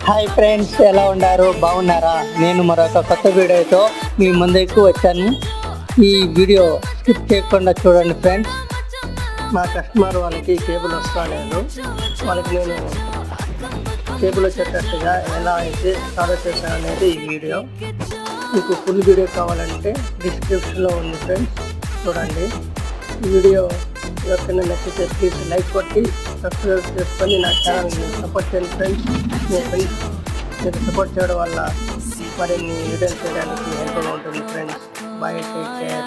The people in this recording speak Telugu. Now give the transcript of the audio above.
హాయ్ ఫ్రెండ్స్, ఎలా ఉన్నారు? బాగున్నారా? నేను మరొక కొత్త వీడియోతో మీ ముందుకు వచ్చాను. ఈ వీడియో స్కిప్ చేయకుండా చూడండి ఫ్రెండ్స్. మా కస్టమర్ వాళ్ళకి కేబుల్ వస్తలేదు. వాళ్ళకి నేను కేబుల్ వచ్చేటట్టుగా ఎలా అయితే సాల్వ్ చేశాను అనేది ఈ వీడియో. మీకు ఫుల్ వీడియో కావాలంటే డిస్క్రిప్షన్లో ఉంది ఫ్రెండ్స్, చూడండి. ఈ వీడియో ఎవరికైనా నచ్చితే ప్లీజ్ లైక్ కొట్టి సబ్స్క్రైబ్ చేసుకొని నా ఛానల్ని సపోర్ట్ చేయండి ఫ్రెండ్స్. మీ ఫ్రెండ్స్ మీరు సపోర్ట్ చేయడం వల్ల మరిన్ని వీడియోలు చేయడానికి హెల్ప్గా ఉంటుంది ఫ్రెండ్స్. Bye, take care.